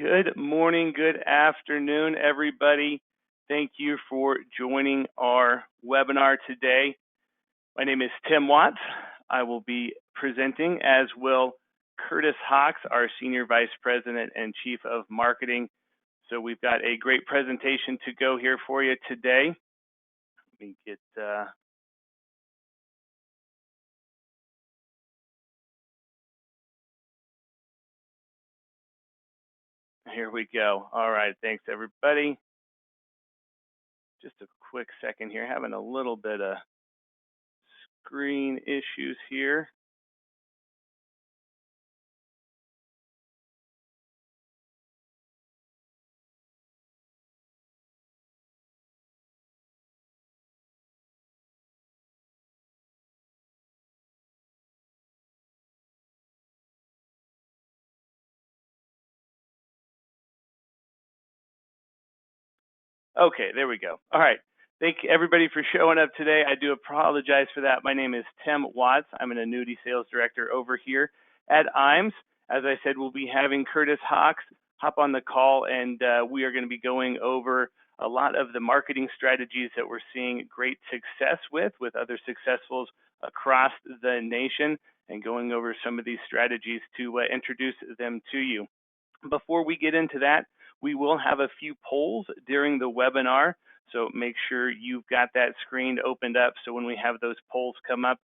Good morning, good afternoon, everybody. Thank you for joining our webinar today. My name is Tim Watts. I will be presenting, as will Curtis Hawks, our Senior Vice President and Chief of Marketing. So we've got a great presentation to go here for you today. Let me get here we go. All right, thanks everybody. Just a quick second here, having a little bit of screen issues here. Okay, there we go. All right. Thank you everybody for showing up today. I do apologize for that. My name is Tim Watts. I'm an annuity sales director over here at IAMS. As I said, we'll be having Curtis Hawks hop on the call, and we are going to be going over a lot of the marketing strategies that we're seeing great success with other successfuls across the nation, and going over some of these strategies to introduce them to you. Before we get into that, we will have a few polls during the webinar, so make sure you've got that screen opened up so when we have those polls come up,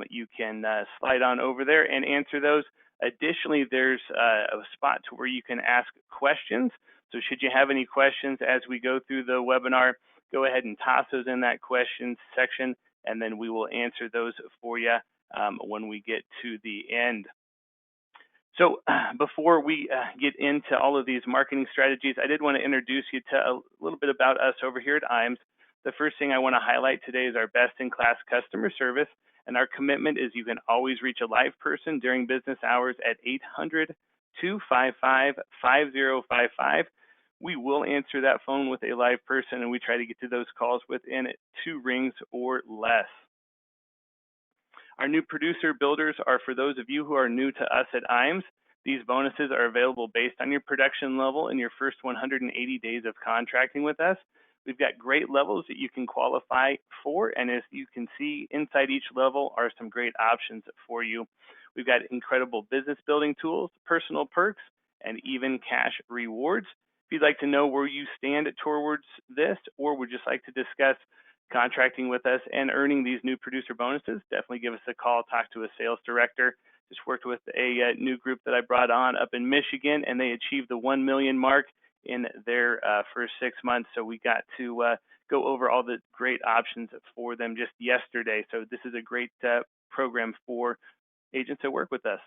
you can slide on over there and answer those. Additionally, there's a spot to where you can ask questions. So should you have any questions as we go through the webinar, go ahead and toss those in that questions section, and then we will answer those for you when we get to the end. So before we get into all of these marketing strategies, I did want to introduce you to a little bit about us over here at IAMS. The first thing I want to highlight today is our best-in-class customer service, and our commitment is you can always reach a live person during business hours at 800-255-5055. We will answer that phone with a live person, and we try to get to those calls within 2 rings or less. Our new producer builders are for those of you who are new to us at IAMS. These bonuses are available based on your production level in your first 180 days of contracting with us. We've got great levels that you can qualify for, and as you can see, inside each level are some great options for you. We've got incredible business building tools, personal perks, and even cash rewards. If you'd like to know where you stand towards this, or would just like to discuss contracting with us and earning these new producer bonuses, definitely give us a call, talk to a sales director. Just worked with a new group that I brought on up in Michigan, and they achieved the 1 million mark in their first 6 months. So we got to go over all the great options for them just yesterday. So this is a great program for agents that work with us.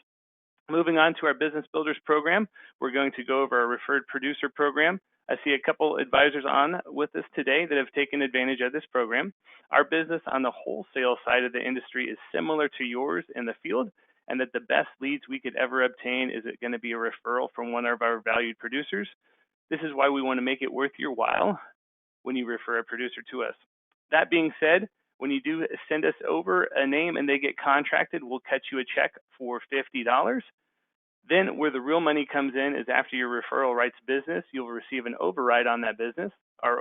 Moving on to our Business Builders program, we're going to go over our Referred Producer program. I see a couple advisors on with us today that have taken advantage of this program. Our business on the wholesale side of the industry is similar to yours in the field, and that the best leads we could ever obtain is going to be a referral from one of our valued producers. This is why we want to make it worth your while when you refer a producer to us. That being said, when you do send us over a name and they get contracted, we'll cut you a check for $50. Then where the real money comes in is after your referral writes business, you'll receive an override on that business. Our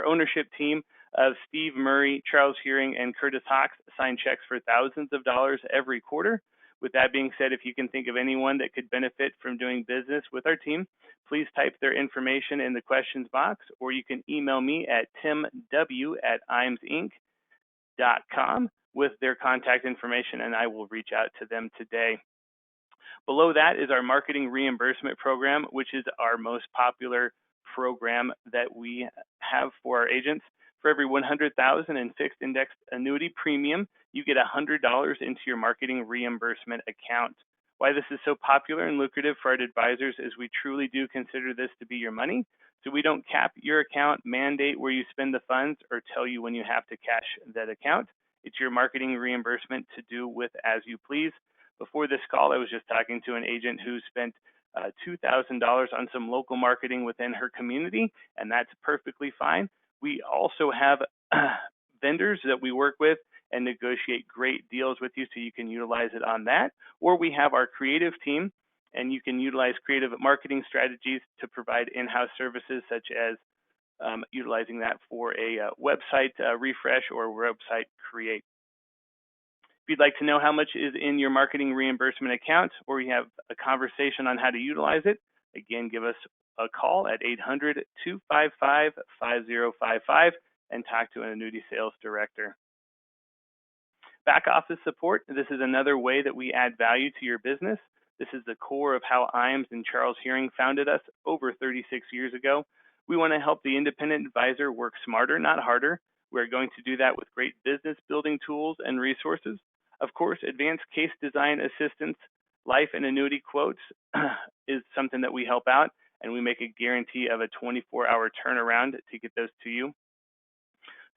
ownership team of Steve Murray, Charles Hearing, and Curtis Hawks sign checks for thousands of dollars every quarter. With that being said, if you can think of anyone that could benefit from doing business with our team, please type their information in the questions box, or you can email me at timw@imsinc.com with their contact information, and I will reach out to them today. Below that is our marketing reimbursement program, which is our most popular program that we have for our agents. For every $100,000 in fixed indexed annuity premium, you get $100 into your marketing reimbursement account. Why this is so popular and lucrative for our advisors is we truly do consider this to be your money. So we don't cap your account, mandate where you spend the funds, or tell you when you have to cash that account. It's your marketing reimbursement to do with as you please. Before this call, I was just talking to an agent who spent $2,000 on some local marketing within her community, and that's perfectly fine. We also have vendors that we work with and negotiate great deals with you so you can utilize it on that. Or we have our creative team and you can utilize creative marketing strategies to provide in-house services such as utilizing that for a website refresh or website create. If you'd like to know how much is in your marketing reimbursement account, or you have a conversation on how to utilize it, again, give us a call at 800-255-5055 and talk to an annuity sales director. Back office support. This is another way that we add value to your business. This is the core of how IAMS and Charles Hearing founded us over 36 years ago. We want to help the independent advisor work smarter, not harder. We're going to do that with great business building tools and resources. Of course, advanced case design assistance, life and annuity quotes is something that we help out, and we make a guarantee of a 24-hour turnaround to get those to you.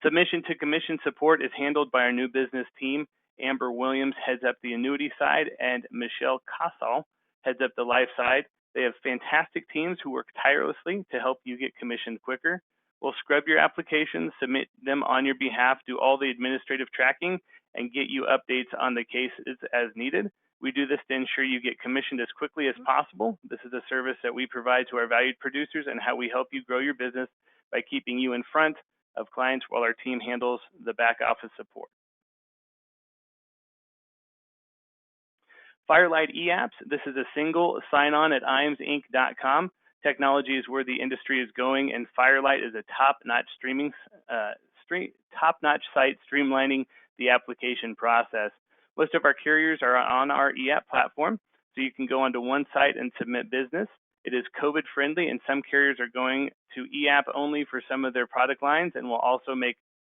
Submission to commission support is handled by our new business team. Amber Williams heads up the annuity side, and Michelle Casal heads up the life side. They have fantastic teams who work tirelessly to help you get commissioned quicker. We'll scrub your applications, submit them on your behalf, do all the administrative tracking, and get you updates on the cases as needed. We do this to ensure you get commissioned as quickly as possible. This is a service that we provide to our valued producers and how we help you grow your business by keeping you in front of clients while our team handles the back office support. Firelight eApps. This is a single sign-on at IAMSinc.com. Technology is where the industry is going, and Firelight is a top-notch site streamlining the application process. Most of our carriers are on our eApp platform, so you can go onto one site and submit business. It is COVID-friendly, and some carriers are going to eApp only for some of their product lines, and will also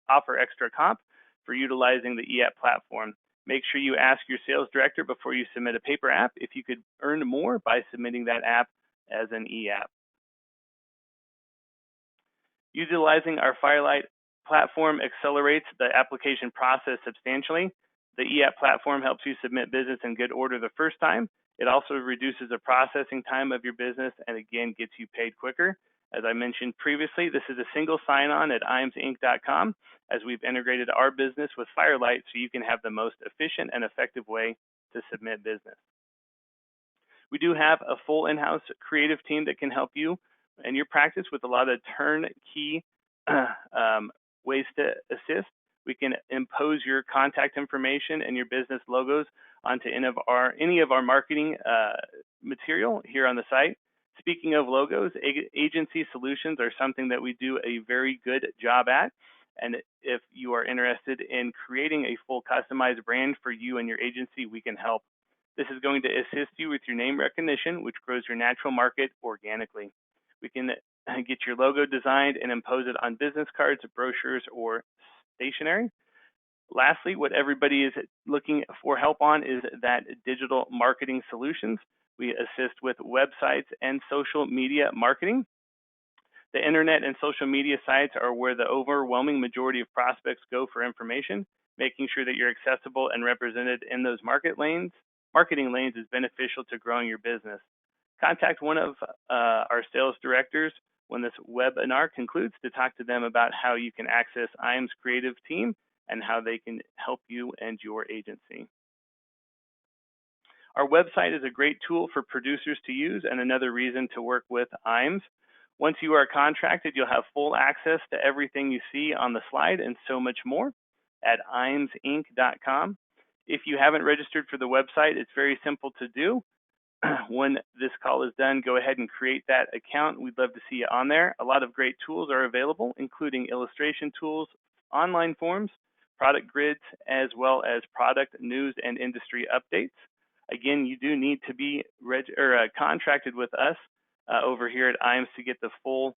offer extra comp for utilizing the eApp platform. Make sure you ask your sales director before you submit a paper app if you could earn more by submitting that app as an eApp. Utilizing our Firelight platform accelerates the application process substantially. The eApp platform helps you submit business in good order the first time. It also reduces the processing time of your business and again gets you paid quicker. As I mentioned previously, this is a single sign-on at IAMSinc.com as we've integrated our business with Firelight so you can have the most efficient and effective way to submit business. We do have a full in-house creative team that can help you and your practice with a lot of turnkey ways to assist. We can impose your contact information and your business logos onto any of our marketing material here on the site. Speaking of logos, agency solutions are something that we do a very good job at. And if you are interested in creating a full customized brand for you and your agency, we can help. This is going to assist you with your name recognition, which grows your natural market organically. We can get your logo designed and impose it on business cards, brochures, or stationery. Lastly, what everybody is looking for help on is that digital marketing solutions. We assist with websites and social media marketing. The internet and social media sites are where the overwhelming majority of prospects go for information. Making sure that you're accessible and represented in those marketing lanes is beneficial to growing your business. Contact one of our sales directors when this webinar concludes to talk to them about how you can access IAMS creative team and how they can help you and your agency. Our website is a great tool for producers to use and another reason to work with IAMS. Once you are contracted, you'll have full access to everything you see on the slide and so much more at IAMSinc.com. If you haven't registered for the website, it's very simple to do. When this call is done, go ahead and create that account. We'd love to see you on there. A lot of great tools are available, including illustration tools, online forms, product grids, as well as product news and industry updates. Again, you do need to be contracted with us over here at IAMS to get the full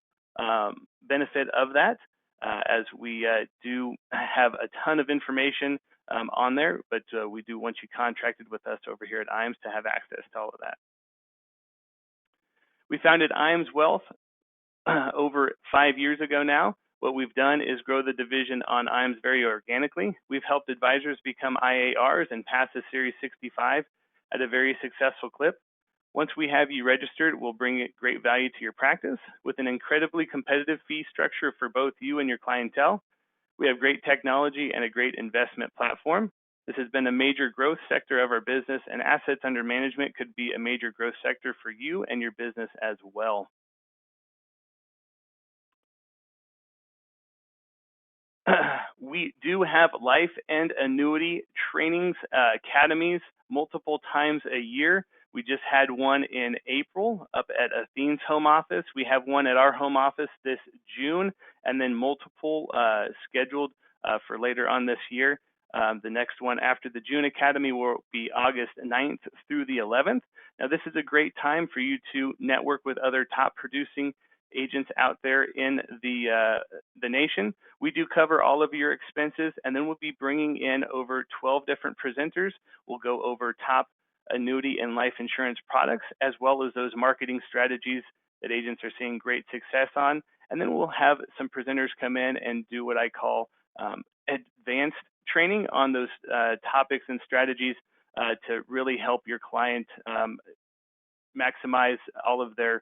benefit of that, as we do have a ton of information on there, but we do want you contracted with us over here at IAMS to have access to all of that. We founded IAMS Wealth over 5 years ago now. What we've done is grow the division on IAMS very organically. We've helped advisors become IARs and pass the Series 65 at a very successful clip. Once we have you registered, we'll bring great value to your practice with an incredibly competitive fee structure for both you and your clientele. We have great technology and a great investment platform. This has been a major growth sector of our business, and assets under management could be a major growth sector for you and your business as well. We do have life and annuity trainings, academies, multiple times a year. We just had one in April up at Athene's home office. We have one at our home office this June, and then multiple scheduled for later on this year. The next one after the June Academy will be August 9th through the 11th. Now, this is a great time for you to network with other top producing agents out there in the nation. We do cover all of your expenses, and then we'll be bringing in over 12 different presenters. We'll go over top annuity and life insurance products, as well as those marketing strategies that agents are seeing great success on. And then we'll have some presenters come in and do what I call advanced training on those topics and strategies to really help your client maximize all of their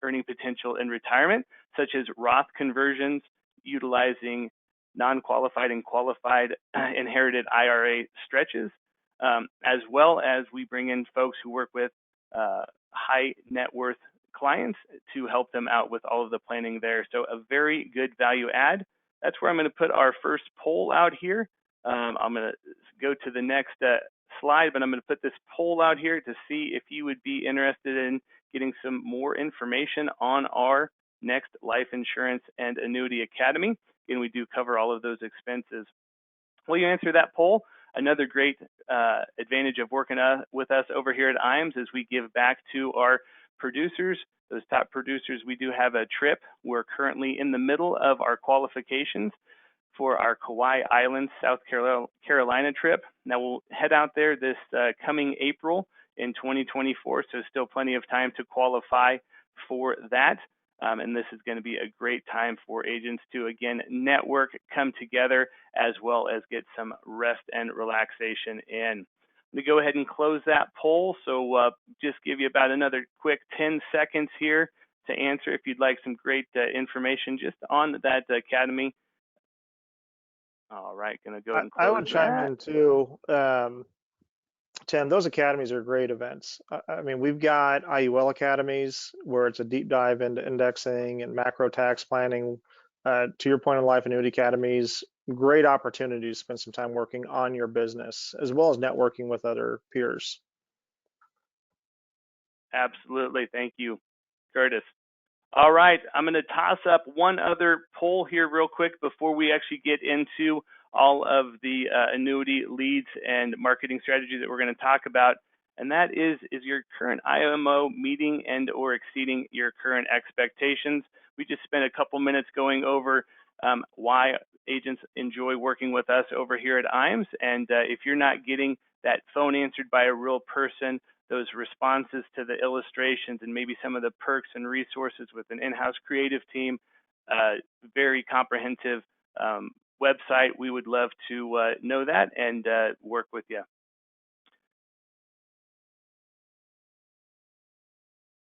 earning potential in retirement, such as Roth conversions, utilizing non-qualified and qualified inherited IRA stretches, as well as we bring in folks who work with high net worth clients to help them out with all of the planning there. So a very good value add. That's where I'm going to put our first poll out here. I'm going to go to the next slide, but I'm going to put this poll out here to see if you would be interested in getting some more information on our next life insurance and annuity academy. And we do cover all of those expenses. Will you answer that poll? Another great advantage of working with us over here at IAMS is we give back to our producers, those top producers. We do have a trip. We're currently in the middle of our qualifications for our Kauai Islands, South Carolina trip. Now we'll head out there this coming April in 2024, so still plenty of time to qualify for that. And this is going to be a great time for agents to, again, network, come together, as well as get some rest and relaxation in. I'm going to go ahead and close that poll, so just give you about another quick 10 seconds here to answer if you'd like some great information just on that academy. All right, going to go ahead and close I would chime in too. Tim, those academies are great events. I mean, we've got IUL academies where it's a deep dive into indexing and macro tax planning. To your point on life annuity academies, great opportunity to spend some time working on your business as well as networking with other peers. Absolutely. Thank you, Curtis. All right, I'm going to toss up one other poll here real quick before we actually get into all of the annuity leads and marketing strategies that we're going to talk about. And that is your current IMO meeting and or exceeding your current expectations? We just spent a couple minutes going over why agents enjoy working with us over here at IAMS. And if you're not getting that phone answered by a real person, those responses to the illustrations and maybe some of the perks and resources with an in-house creative team, very comprehensive website. We would love to know that and work with you.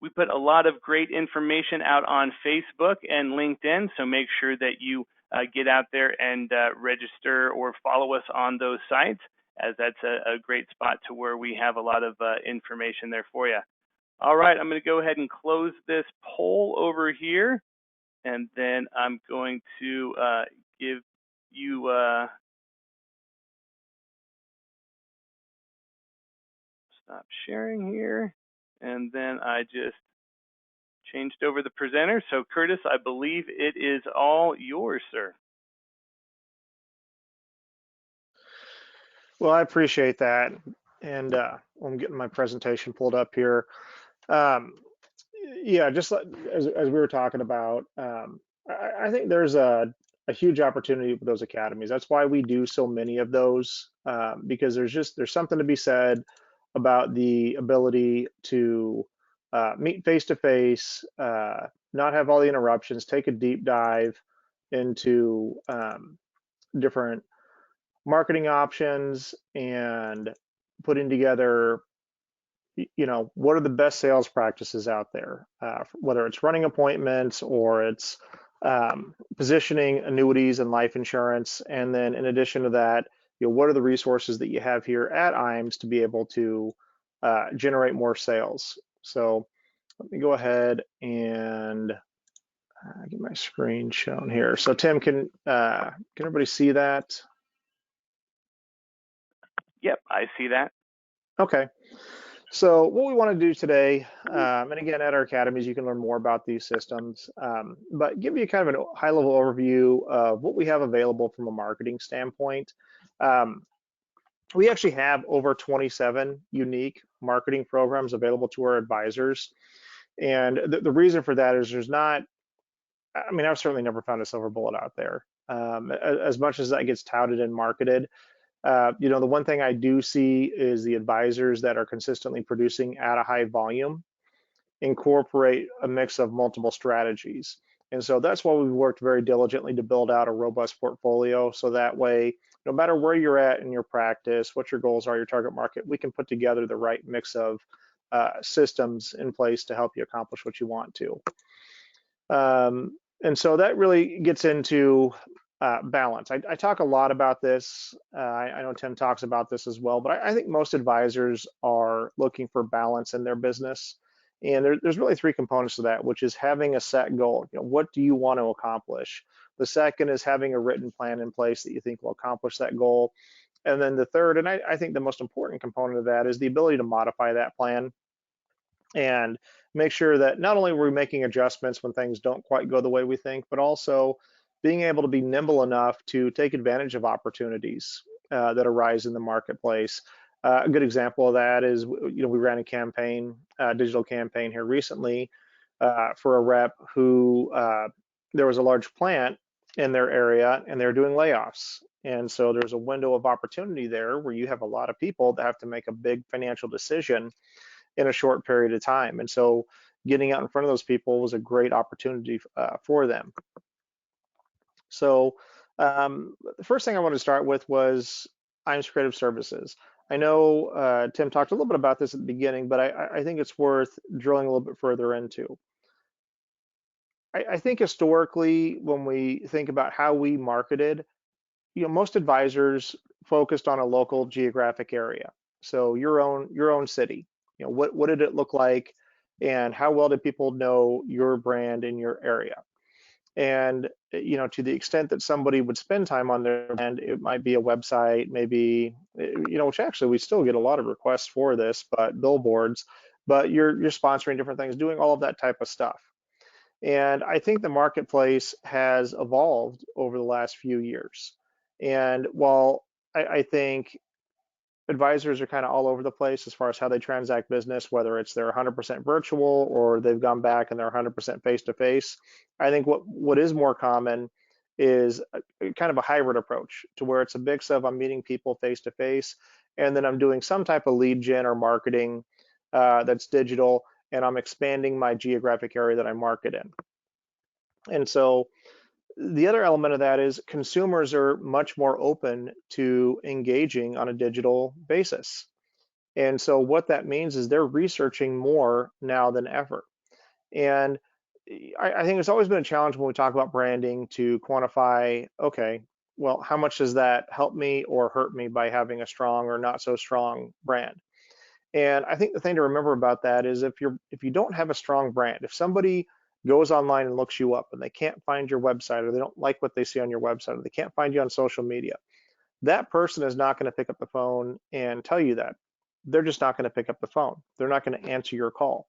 We put a lot of great information out on Facebook and LinkedIn, so make sure that you get out there and register or follow us on those sites, as that's a great spot to where we have a lot of information there for you. All right, I'm going to go ahead and close this poll over here, and then I'm going to give you stop sharing here, and then I just changed over the presenter. So Curtis, I believe it is all yours, sir. Well, I appreciate that. And I'm getting my presentation pulled up here. Yeah, just as we were talking about, I think there's a huge opportunity with those academies. That's why we do so many of those, because there's something to be said about the ability to meet face to face, not have all the interruptions, take a deep dive into different marketing options and putting together, what are the best sales practices out there, whether it's running appointments or it's positioning annuities and life insurance. And then in addition to that, what are the resources that you have here at IAMS to be able to generate more sales. So let me go ahead and get my screen shown here. So Tim, can everybody see that? Yep, I see that. Okay. So what we want to do today, and again, at our academies, you can learn more about these systems, but give you kind of a high-level overview of what we have available from a marketing standpoint. We actually have over 27 unique marketing programs available to our advisors. And the reason for that is there's not, I mean, I've certainly never found a silver bullet out there. As much as that gets touted and marketed, the one thing I do see is the advisors that are consistently producing at a high volume incorporate a mix of multiple strategies. And so that's why we've worked very diligently to build out a robust portfolio. So that way, no matter where you're at in your practice, what your goals are, your target market, we can put together the right mix of systems in place to help you accomplish what you want to. And so that really gets into balance. I talk a lot about this. I know Tim talks about this as well, but I think most advisors are looking for balance in their business. And there's really three components to that, which is having a set goal. What do you want to accomplish? The second is having a written plan in place that you think will accomplish that goal. And then the third, and I think the most important component of that, is the ability to modify that plan and make sure that not only are we making adjustments when things don't quite go the way we think, but also being able to be nimble enough to take advantage of opportunities that arise in the marketplace. A good example of that is, we ran a campaign, digital campaign here recently for a rep who there was a large plant in their area and they're doing layoffs. And so there's a window of opportunity there where you have a lot of people that have to make a big financial decision in a short period of time. And so getting out in front of those people was a great opportunity for them. So the first thing I wanted to start with was IAMS Creative Services. I know Tim talked a little bit about this at the beginning, but I think it's worth drilling a little bit further into. I think historically, when we think about how we marketed, most advisors focused on a local geographic area. So your own city. What did it look like, and how well did people know your brand in your area? And to the extent that somebody would spend time on their brand, it might be a website, maybe which actually we still get a lot of requests for this, but billboards. But you're sponsoring different things, doing all of that type of stuff. And I think the marketplace has evolved over the last few years. And while I think advisors are kind of all over the place as far as how they transact business, whether it's they're 100% virtual or they've gone back and they're 100% face-to-face, I think what is more common is kind of a hybrid approach to where it's a mix of I'm meeting people face-to-face and then I'm doing some type of lead gen or marketing that's digital, and I'm expanding my geographic area that I market in. And so the other element of that is consumers are much more open to engaging on a digital basis. And so what that means is they're researching more now than ever. And I think it's always been a challenge when we talk about branding to quantify, okay, well, how much does that help me or hurt me by having a strong or not so strong brand? And I think the thing to remember about that is if you don't have a strong brand, if somebody goes online and looks you up and they can't find your website, or they don't like what they see on your website, or they can't find you on social media, that person is not going to pick up the phone and tell you that. They're just not going to pick up the phone. They're not going to answer your call.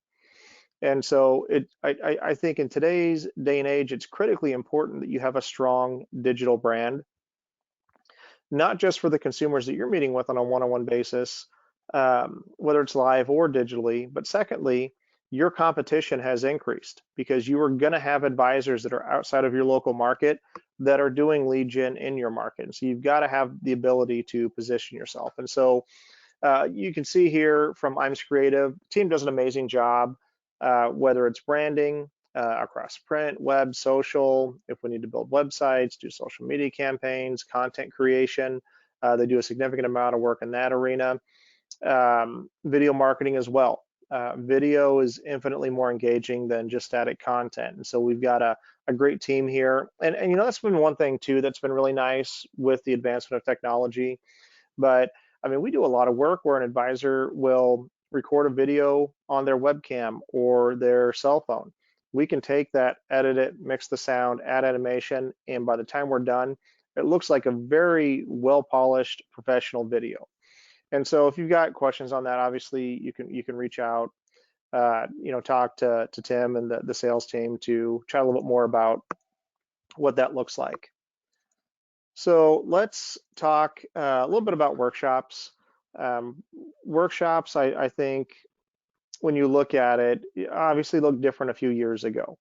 And so I think in today's day and age, it's critically important that you have a strong digital brand, not just for the consumers that you're meeting with on a one-on-one basis, whether it's live or digitally, but secondly, your competition has increased because you are going to have advisors that are outside of your local market that are doing lead gen in your market. And so you've got to have the ability to position yourself. And so you can see here from IAMS Creative, the team does an amazing job, whether it's branding across print, web, social, if we need to build websites, do social media campaigns, content creation. They do a significant amount of work in that arena. Video marketing as well. Video is infinitely more engaging than just static content. And so we've got a great team here. And that's been one thing too that's been really nice with the advancement of technology. But I mean, we do a lot of work where an advisor will record a video on their webcam or their cell phone. We can take that, edit it, mix the sound, add animation, and by the time we're done, it looks like a very well polished professional video. And so if you've got questions on that, obviously you can reach out, talk to Tim and the sales team to chat a little bit more about what that looks like. So let's talk a little bit about workshops. Um, Workshops, I think, when you look at it, obviously look different a few years ago.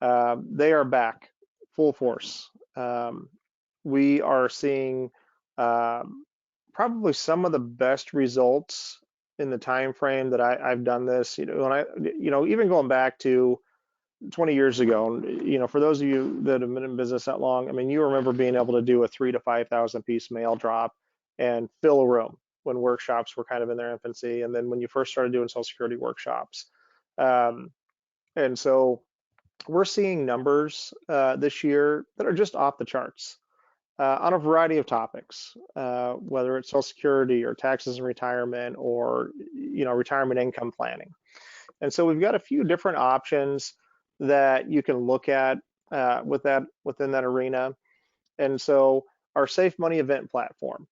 They are back full force. We are seeing probably some of the best results in the time frame that I've done this. Even going back to 20 years ago, for those of you that have been in business that long, I mean, you remember being able to do a 3 to 5,000 piece mail drop and fill a room when workshops were kind of in their infancy, and then when you first started doing Social Security workshops. Um, and so we're seeing numbers this year that are just off the charts on a variety of topics, whether it's Social Security or taxes and retirement or retirement income planning. And so we've got a few different options that you can look at within that arena. And so our Safe Money event platform,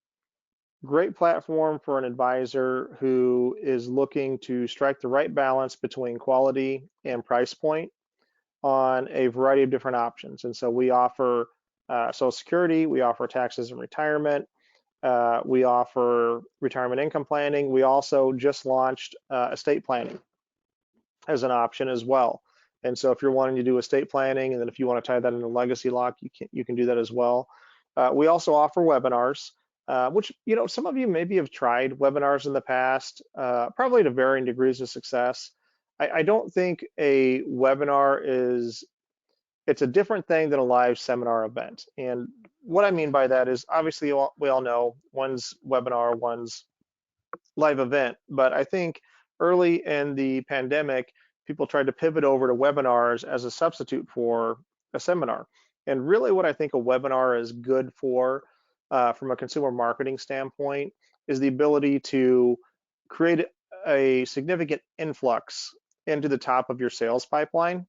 great platform for an advisor who is looking to strike the right balance between quality and price point on a variety of different options. And so we offer Social Security, we offer taxes and retirement, we offer retirement income planning. We also just launched estate planning as an option as well. And so if you're wanting to do estate planning, and then if you want to tie that into legacy lock, you can do that as well. We also offer webinars, which some of you maybe have tried webinars in the past, probably to varying degrees of success. I don't think a webinar it's a different thing than a live seminar event. And what I mean by that is obviously we all know one's webinar, one's live event, but I think early in the pandemic, people tried to pivot over to webinars as a substitute for a seminar. And really what I think a webinar is good for from a consumer marketing standpoint is the ability to create a significant influx into the top of your sales pipeline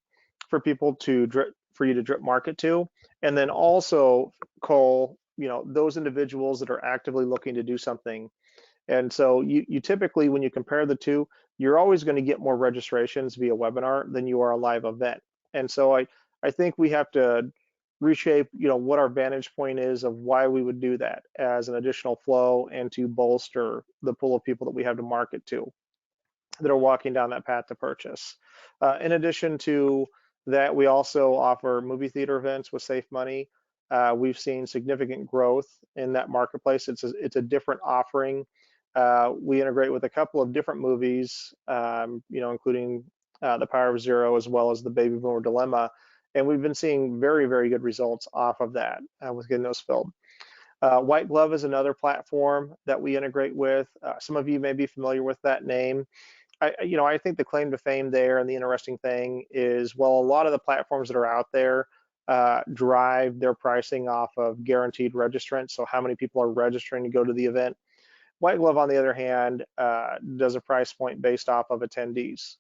for people for you to drip market to, and then also call those individuals that are actively looking to do something. And so you typically, when you compare the two, you're always going to get more registrations via webinar than you are a live event. And so I think we have to reshape what our vantage point is of why we would do that as an additional flow and to bolster the pool of people that we have to market to that are walking down that path to purchase. In addition to that, we also offer movie theater events with Safe Money. We've seen significant growth in that marketplace. It's a different offering. We integrate with a couple of different movies, including The Power of Zero as well as The Baby Boomer Dilemma. And we've been seeing very, very good results off of that with getting those filled. White Glove is another platform that we integrate with. Some of you may be familiar with that name. I think the claim to fame there and the interesting thing is, well, a lot of the platforms that are out there drive their pricing off of guaranteed registrants. So how many people are registering to go to the event? White Glove, on the other hand, does a price point based off of attendees.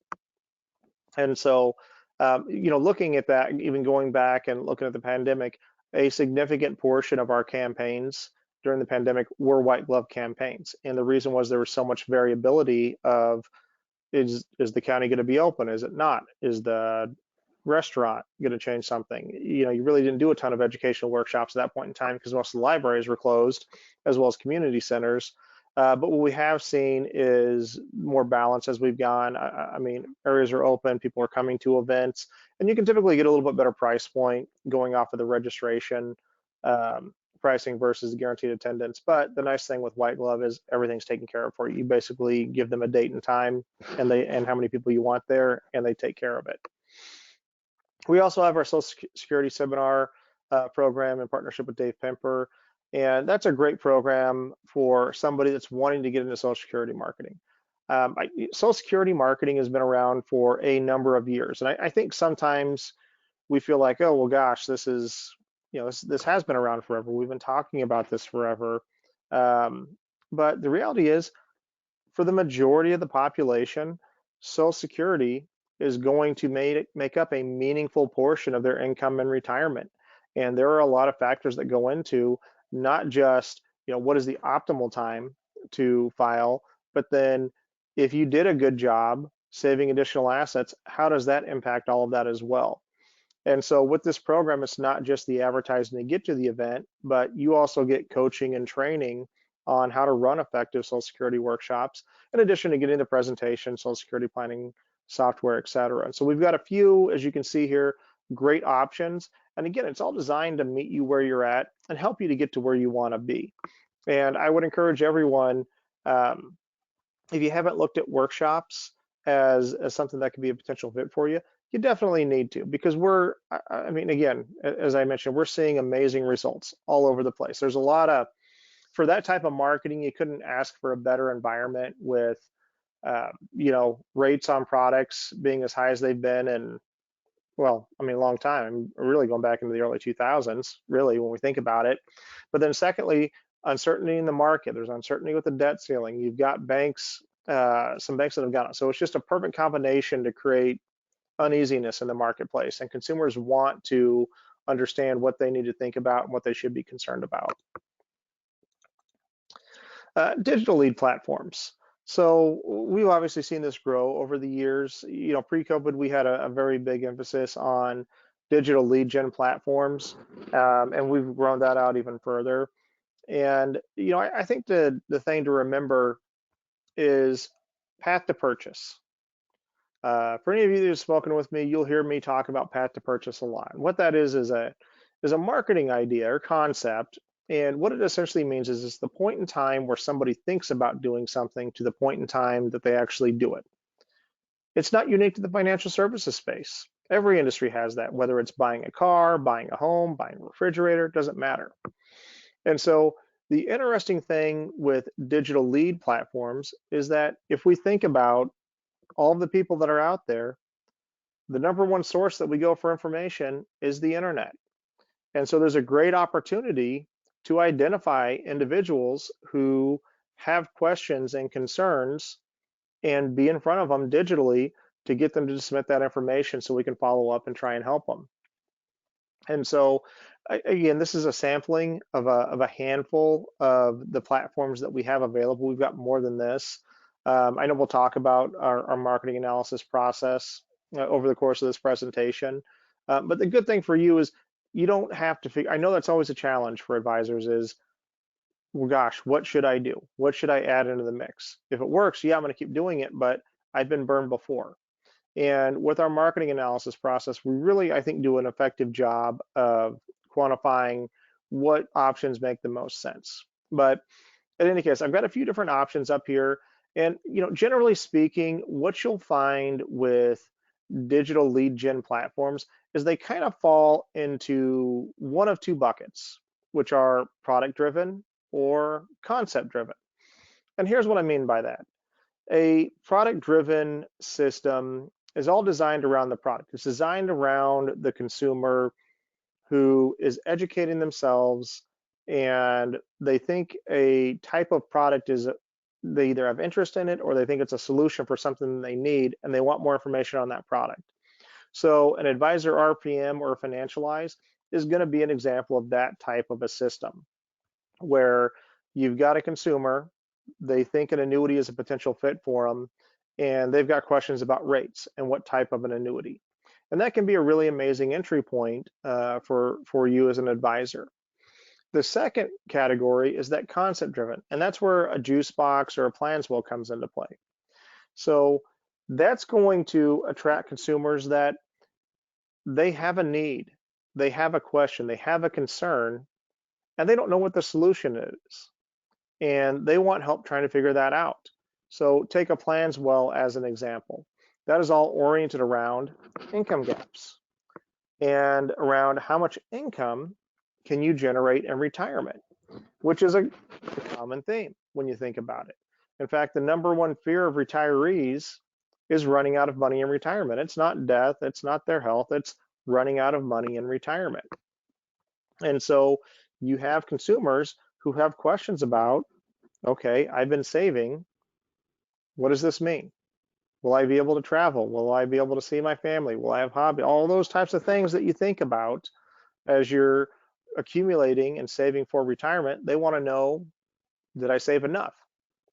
And so, looking at that, even going back and looking at the pandemic, a significant portion of our campaigns during the pandemic were White Glove campaigns. And the reason was there was so much variability of, is the county going to be open? Is it not? Is the restaurant going to change something? You really didn't do a ton of educational workshops at that point in time because most of the libraries were closed, as well as community centers. But what we have seen is more balance as we've gone. I mean, areas are open, people are coming to events, and you can typically get a little bit better price point going off of the registration pricing versus guaranteed attendance. But the nice thing with White Glove is everything's taken care of for you. You basically give them a date and time and how many people you want there, and they take care of it. We also have our Social Security seminar program in partnership with Dave Pemper. And that's a great program for somebody that's wanting to get into Social Security marketing. Social Security marketing has been around for a number of years, and I think sometimes we feel like, oh well, gosh, this is, this has been around forever. We've been talking about this forever, um, but the reality is, for the majority of the population, Social Security is going to make up a meaningful portion of their income in retirement. And there are a lot of factors that go into not just, what is the optimal time to file, but then if you did a good job saving additional assets, how does that impact all of that as well? And so with this program, it's not just the advertising to get to the event, but you also get coaching and training on how to run effective Social Security workshops, in addition to getting the presentation, Social Security planning software, et cetera. And so we've got a few, as you can see here, great options. And again, it's all designed to meet you where you're at and help you to get to where you want to be. And I would encourage everyone, um, if you haven't looked at workshops as something that could be a potential fit for you, you definitely need to, because I mean, again, as I mentioned, we're seeing amazing results all over the place. There's a lot of, for that type of marketing, you couldn't ask for a better environment with, rates on products being as high as they've been in, well, I mean, a long time, really going back into the early 2000s, really, when we think about it. But then secondly, uncertainty in the market. There's uncertainty with the debt ceiling. You've got banks, some banks that have got it. So it's just a perfect combination to create uneasiness in the marketplace, and consumers want to understand what they need to think about and what they should be concerned about. Digital lead platforms. So we've obviously seen this grow over the years. Pre-COVID, we had a very big emphasis on digital lead gen platforms, and we've grown that out even further. And I think the thing to remember is path to purchase. For any of you that have spoken with me, you'll hear me talk about path to purchase a lot. What that is a marketing idea or concept. And what it essentially means is it's the point in time where somebody thinks about doing something to the point in time that they actually do it. It's not unique to the financial services space. Every industry has that, whether it's buying a car, buying a home, buying a refrigerator, it doesn't matter. And so the interesting thing with digital lead platforms is that if we think about all of the people that are out there, the number one source that we go for information is the internet. And so there's a great opportunity to identify individuals who have questions and concerns and be in front of them digitally to get them to submit that information so we can follow up and try and help them. And so, again, this is a sampling of a handful of the platforms that we have available. We've got more than this. I know we'll talk about our marketing analysis process over the course of this presentation. But the good thing for you is you don't have to figure, I know that's always a challenge for advisors is, well, gosh, what should I do? What should I add into the mix? If it works, yeah, I'm going to keep doing it, but I've been burned before. And with our marketing analysis process, we really, I think, do an effective job of quantifying what options make the most sense. But in any case, I've got a few different options up here. And generally speaking, what you'll find with digital lead gen platforms is they kind of fall into one of two buckets, which are product driven or concept driven. And here's what I mean by that. A product driven system is all designed around the product. It's designed around the consumer who is educating themselves, and they think a type of product is, they either have interest in it or they think it's a solution for something they need and they want more information on that product. So an advisor RPM or a Financialize is going to be an example of that type of a system where you've got a consumer, they think an annuity is a potential fit for them, and they've got questions about rates and what type of an annuity. And that can be a really amazing entry point for you as an advisor. The second category is that concept driven, and that's where a juice box or a Planswell comes into play. So that's going to attract consumers that they have a need, they have a question, they have a concern, and they don't know what the solution is. And they want help trying to figure that out. So take a Planswell as an example. That is all oriented around income gaps and around how much income can you generate in retirement, which is a common theme when you think about it. In fact, the number one fear of retirees is running out of money in retirement. It's not death, it's not their health, it's running out of money in retirement. And so you have consumers who have questions about, okay, I've been saving. What does this mean? Will I be able to travel? Will I be able to see my family? Will I have hobby? All those types of things that you think about as you're accumulating and saving for retirement. They want to know, did I save enough?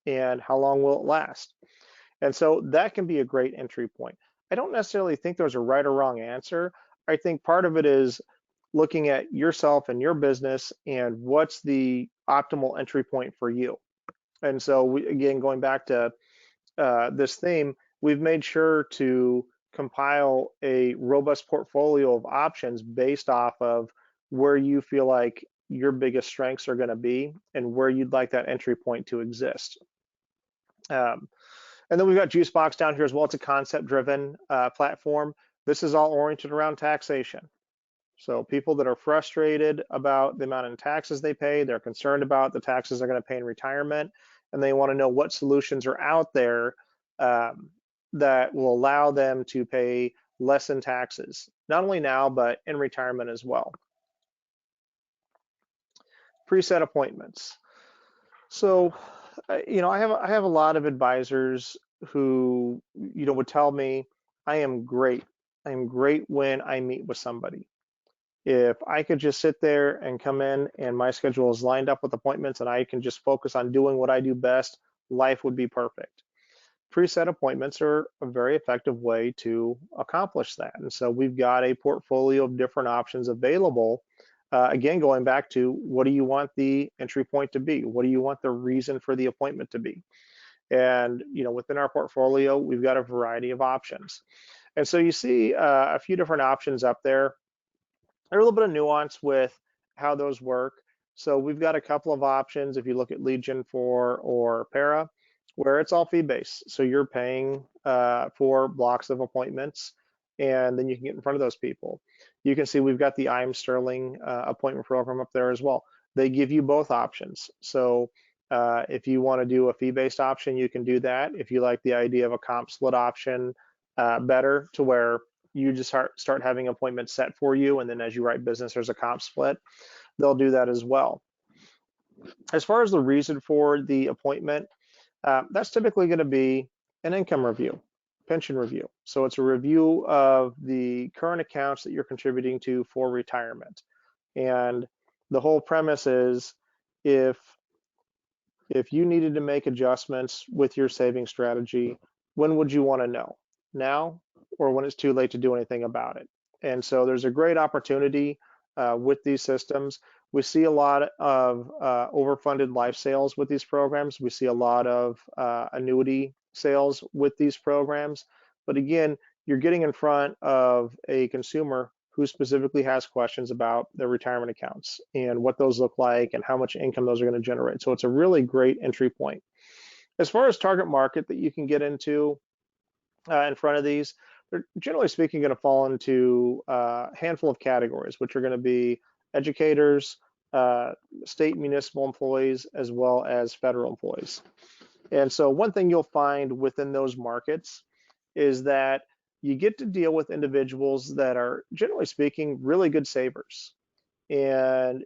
And how long will it last? And so that can be a great entry point. I don't necessarily think there's a right or wrong answer. I think part of it is looking at yourself and your business and what's the optimal entry point for you. And so again, going back to this theme, we've made sure to compile a robust portfolio of options based off of where you feel like your biggest strengths are going to be and where you'd like that entry point to exist. And then we've got Juicebox down here as well. It's a concept-driven platform. This is all oriented around taxation. So people that are frustrated about the amount of taxes they pay, they're concerned about the taxes they're going to pay in retirement, and they want to know what solutions are out there that will allow them to pay less in taxes, not only now, but in retirement as well. Preset appointments. So, I have a lot of advisors who, would tell me, I am great. I am great when I meet with somebody. If I could just sit there and come in and my schedule is lined up with appointments and I can just focus on doing what I do best, life would be perfect. Preset appointments are a very effective way to accomplish that. And so we've got a portfolio of different options available. Again, going back to what do you want the entry point to be? What do you want the reason for the appointment to be? And within our portfolio, we've got a variety of options. And so you see a few different options up there. There's a little bit of nuance with how those work. So we've got a couple of options if you look at Legion for or Para, where it's all fee-based. So you're paying for blocks of appointments, and then you can get in front of those people. You can see we've got the IAMS Sterling appointment program up there as well. They give you both options. So if you want to do a fee-based option, you can do that. If you like the idea of a comp split option better, to where you just start having appointments set for you, and then as you write business, there's a comp split, they'll do that as well. As far as the reason for the appointment, that's typically going to be an income review, pension review. So it's a review of the current accounts that you're contributing to for retirement. And the whole premise is if you needed to make adjustments with your saving strategy, when would you want to know? Now or when it's too late to do anything about it? And so there's a great opportunity with these systems. We see a lot of overfunded life sales with these programs. We see a lot of annuity sales with these programs. But again, you're getting in front of a consumer who specifically has questions about their retirement accounts and what those look like and how much income those are going to generate. So it's a really great entry point. As far as target market that you can get into in front of these, they're generally speaking going to fall into a handful of categories, which are going to be educators, state municipal employees, as well as federal employees. And so one thing you'll find within those markets is that you get to deal with individuals that are, generally speaking, really good savers. And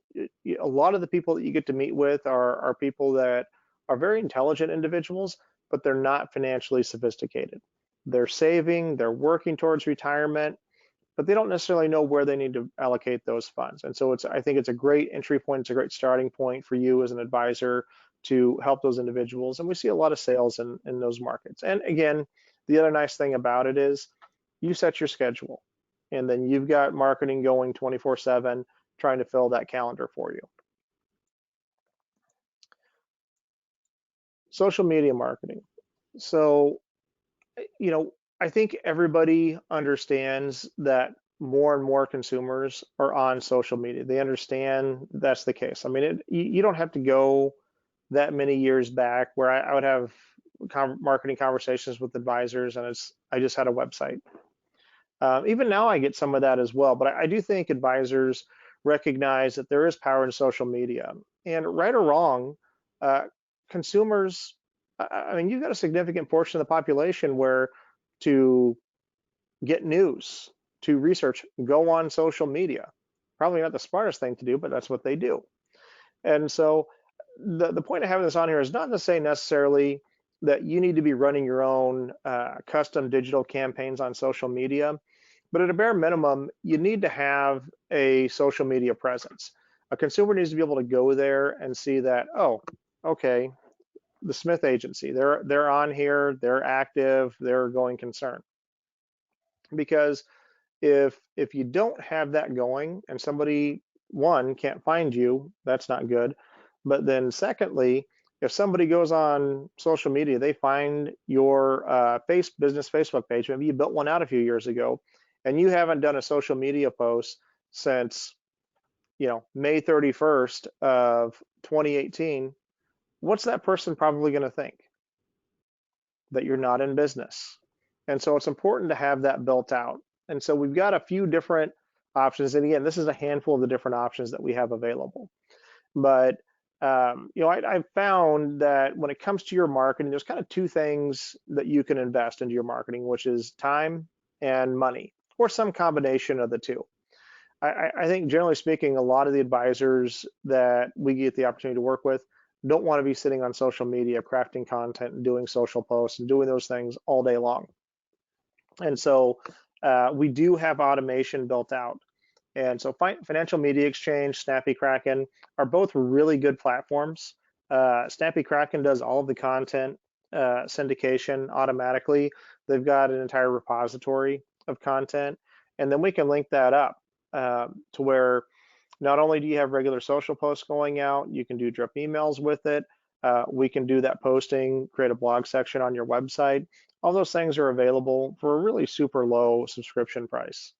a lot of the people that you get to meet with are people that are very intelligent individuals, but they're not financially sophisticated. They're saving, they're working towards retirement, but they don't necessarily know where they need to allocate those funds. And so I think it's a great entry point. It's a great starting point for you as an advisor to help those individuals. And we see a lot of sales in those markets. And again, the other nice thing about it is you set your schedule, and then you've got marketing going 24/7 trying to fill that calendar for you. Social media marketing. So, I think everybody understands that more and more consumers are on social media. They understand that's the case. I mean, you don't have to go that many years back where I would have marketing conversations with advisors, and I just had a website. Even now, I get some of that as well. But I do think advisors recognize that there is power in social media, and right or wrong, consumers I mean, you've got a significant portion of the population where to get news, to research, go on social media. Probably not the smartest thing to do, but that's what they do. And so the point of having this on here is not to say necessarily that you need to be running your own custom digital campaigns on social media, but at a bare minimum, you need to have a social media presence. A consumer needs to be able to go there and see that, oh, okay, the Smith agency, they're on here, they're active, they're going concern. Because if you don't have that going and somebody one can't find you, that's not good. But then secondly, if somebody goes on social media, they find your business Facebook page, maybe you built one out a few years ago, and you haven't done a social media post since May 31st of 2018, what's that person probably going to think? That you're not in business. And so it's important to have that built out. And so we've got a few different options. And again, this is a handful of the different options that we have available. But I've found that when it comes to your marketing, there's kind of two things that you can invest into your marketing, which is time and money, or some combination of the two. I think generally speaking, a lot of the advisors that we get the opportunity to work with don't want to be sitting on social media, crafting content and doing social posts and doing those things all day long. And so we do have automation built out. And so Financial Media Exchange, Snappy Kraken are both really good platforms. Snappy Kraken does all of the content syndication automatically. They've got an entire repository of content, and then we can link that up to where not only do you have regular social posts going out, you can do drip emails with it. We can do that posting, create a blog section on your website. All those things are available for a really super low subscription price.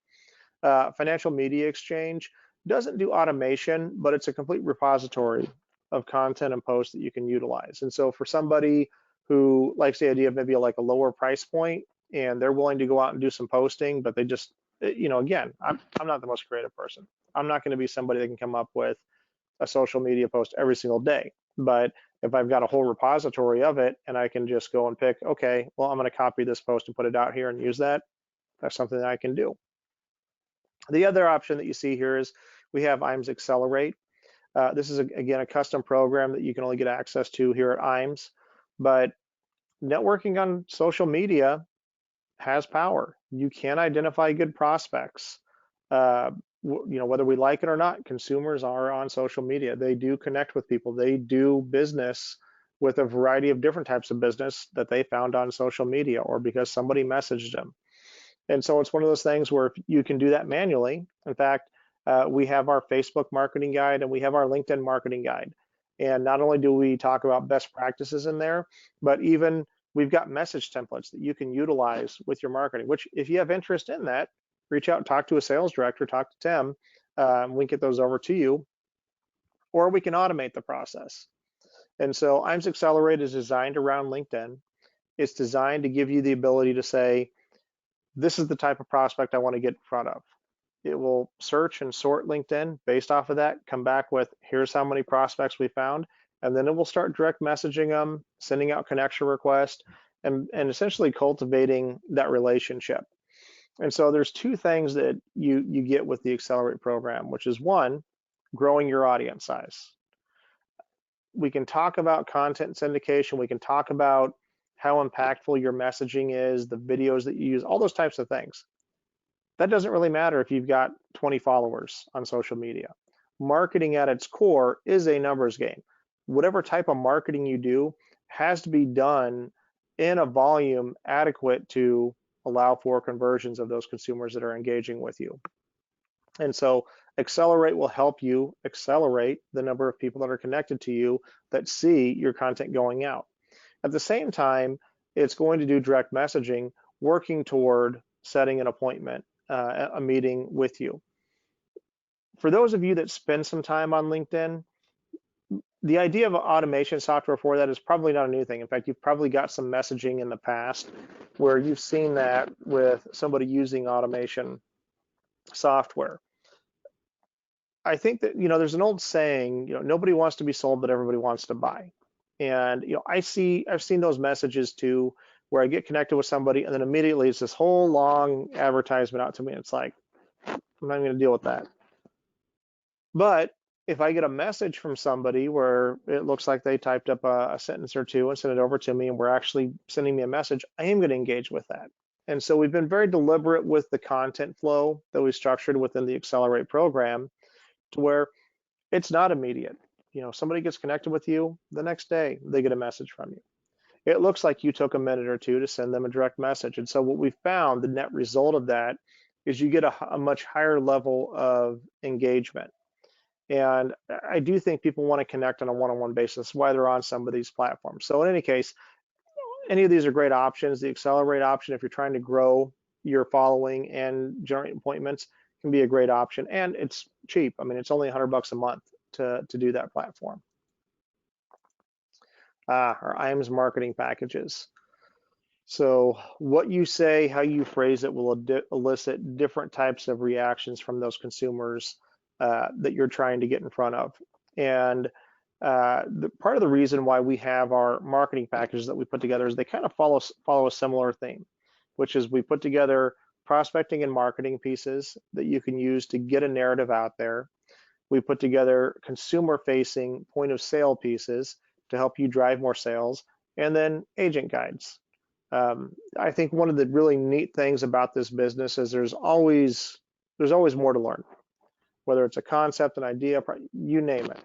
Financial Media Exchange doesn't do automation, but it's a complete repository of content and posts that you can utilize. And so for somebody who likes the idea of maybe like a lower price point and they're willing to go out and do some posting, but they just, again, I'm not the most creative person. I'm not going to be somebody that can come up with a social media post every single day. But if I've got a whole repository of it and I can just go and pick, okay, well, I'm going to copy this post and put it out here and use that, that's something that I can do. The other option that you see here is we have IAMS Accelerate. This is, again, a custom program that you can only get access to here at IAMS. But networking on social media has power. You can identify good prospects. Whether we like it or not, consumers are on social media. They do connect with people. They do business with a variety of different types of business that they found on social media or because somebody messaged them. And so it's one of those things where you can do that manually. In fact, we have our Facebook marketing guide and we have our LinkedIn marketing guide. And not only do we talk about best practices in there, but even we've got message templates that you can utilize with your marketing, which if you have interest in that, reach out and talk to a sales director, talk to Tim, we can get those over to you, or we can automate the process. And so IAMS Accelerate is designed around LinkedIn. It's designed to give you the ability to say, this is the type of prospect I want to get in front of. It will search and sort LinkedIn based off of that, come back with, here's how many prospects we found, and then it will start direct messaging them, sending out connection requests, and essentially cultivating that relationship. And so there's two things that you get with the Accelerate program, which is one, growing your audience size. We can talk about content syndication, we can talk about how impactful your messaging is, the videos that you use, all those types of things. That doesn't really matter if you've got 20 followers on social media. Marketing at its core is a numbers game. Whatever type of marketing you do has to be done in a volume adequate to allow for conversions of those consumers that are engaging with you. And so Accelerate will help you accelerate the number of people that are connected to you that see your content going out. At the same time, it's going to do direct messaging, working toward setting an appointment, a meeting with you. For those of you that spend some time on LinkedIn, the idea of automation software for that is probably not a new thing. In fact, you've probably got some messaging in the past where you've seen that with somebody using automation software. I think that, there's an old saying, nobody wants to be sold, but everybody wants to buy. And I've seen those messages too, where I get connected with somebody and then immediately it's this whole long advertisement out to me. It's like, I'm not going to deal with that. But if I get a message from somebody where it looks like they typed up a sentence or two and sent it over to me and we're actually sending me a message, I am going to engage with that. And so we've been very deliberate with the content flow that we structured within the Accelerate program to where it's not immediate. Somebody gets connected with you, the next day they get a message from you. It looks like you took a minute or two to send them a direct message. And so what we found, the net result of that is you get a much higher level of engagement. And I do think people want to connect on a one-on-one basis, why they're on some of these platforms. So in any case, any of these are great options. The Accelerate option, if you're trying to grow your following and generate appointments, can be a great option. And it's cheap. I mean, it's only $100 a month to do that platform. Our IAMS marketing packages. So what you say, how you phrase it will elicit different types of reactions from those consumers that you're trying to get in front of. And part of the reason why we have our marketing packages that we put together is they kind of follow a similar theme, which is we put together prospecting and marketing pieces that you can use to get a narrative out there. We put together consumer-facing point of sale pieces to help you drive more sales, and then agent guides. I think one of the really neat things about this business is there's always more to learn, whether it's a concept, an idea, you name it.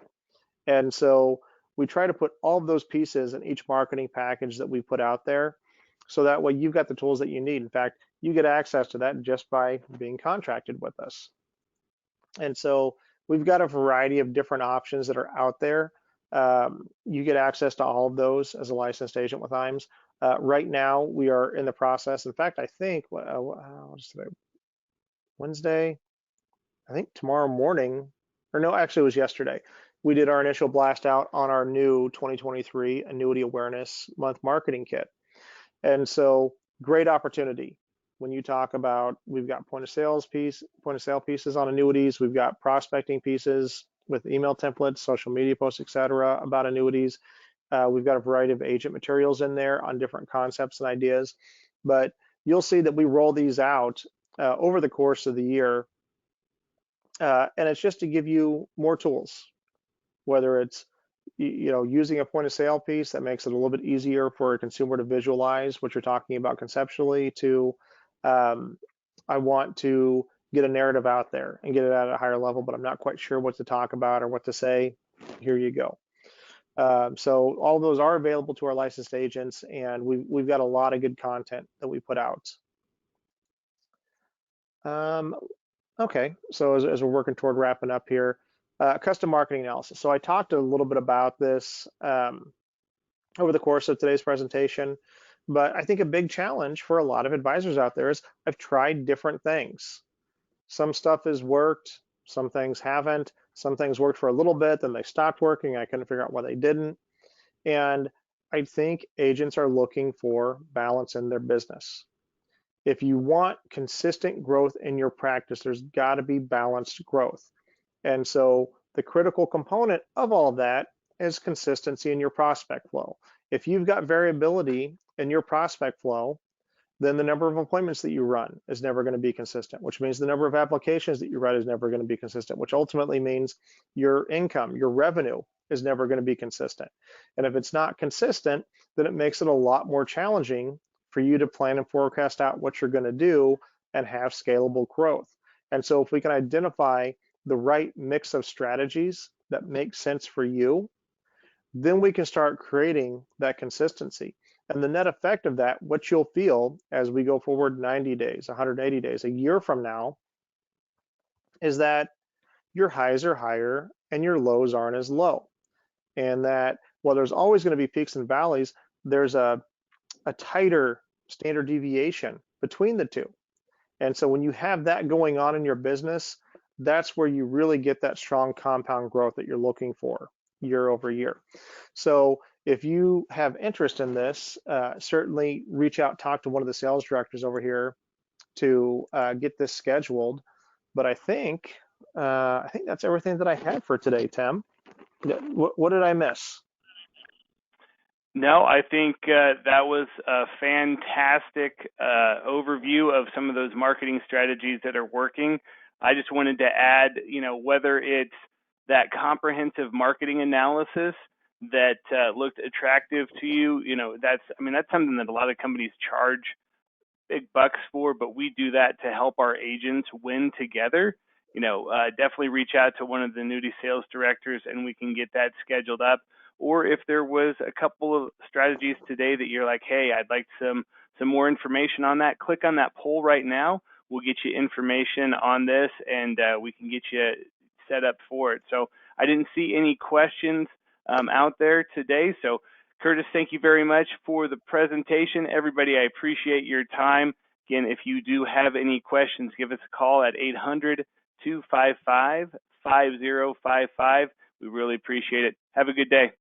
And so we try to put all of those pieces in each marketing package that we put out there, so that way you've got the tools that you need. In fact, you get access to that just by being contracted with us. And so we've got a variety of different options that are out there. You get access to all of those as a licensed agent with IAMS. Right now, we are in the process. In fact, I think what's today? Wednesday. I think tomorrow morning, or no, actually it was yesterday. We did our initial blast out on our new 2023 Annuity Awareness Month marketing kit. And so great opportunity. When you talk about, we've got point of sale pieces on annuities, we've got prospecting pieces with email templates, social media posts, etc., about annuities. We've got a variety of agent materials in there on different concepts and ideas, but you'll see that we roll these out over the course of the year, and it's just to give you more tools, whether it's using a point of sale piece that makes it a little bit easier for a consumer to visualize what you're talking about conceptually, to I want to get a narrative out there and get it at a higher level, but I'm not quite sure what to talk about or what to say. Here you go. So all of those are available to our licensed agents, and we've got a lot of good content that we put out. Okay, so as we're working toward wrapping up here, custom marketing analysis. So I talked a little bit about this over the course of today's presentation, but I think a big challenge for a lot of advisors out there is I've tried different things. Some stuff has worked, some things haven't. Some things worked for a little bit, then they stopped working. I couldn't figure out why they didn't. And I think agents are looking for balance in their business. If you want consistent growth in your practice, there's got to be balanced growth. And so the critical component of all of that is consistency in your prospect flow. If you've got variability in your prospect flow, then the number of appointments that you run is never going to be consistent, which means the number of applications that you write is never going to be consistent, which ultimately means your income, your revenue is never going to be consistent. And if it's not consistent, then it makes it a lot more challenging for you to plan and forecast out what you're going to do and have scalable growth. And so if we can identify the right mix of strategies that make sense for you, then we can start creating that consistency. And the net effect of that, what you'll feel as we go forward 90 days, 180 days, a year from now, is that your highs are higher and your lows aren't as low. And that while there's always going to be peaks and valleys, there's a tighter standard deviation between the two. And so when you have that going on in your business, that's where you really get that strong compound growth that you're looking for year over year. So if you have interest in this, certainly reach out, talk to one of the sales directors over here to get this scheduled. But I think that's everything that I had for today, Tim. What did I miss? No, I think that was a fantastic overview of some of those marketing strategies that are working. I just wanted to add, whether it's that comprehensive marketing analysis that looked attractive to you, that's something that a lot of companies charge big bucks for, but we do that to help our agents win together. Definitely reach out to one of the Annuity sales directors and we can get that scheduled up. Or if there was a couple of strategies today that you're like, hey, I'd like some more information on that, click on that poll right now. We'll get you information on this and we can get you set up for it. So I didn't see any questions out there today. So Curtis, thank you very much for the presentation. Everybody, I appreciate your time. Again, if you do have any questions, give us a call at 800-255-5055. We really appreciate it. Have a good day.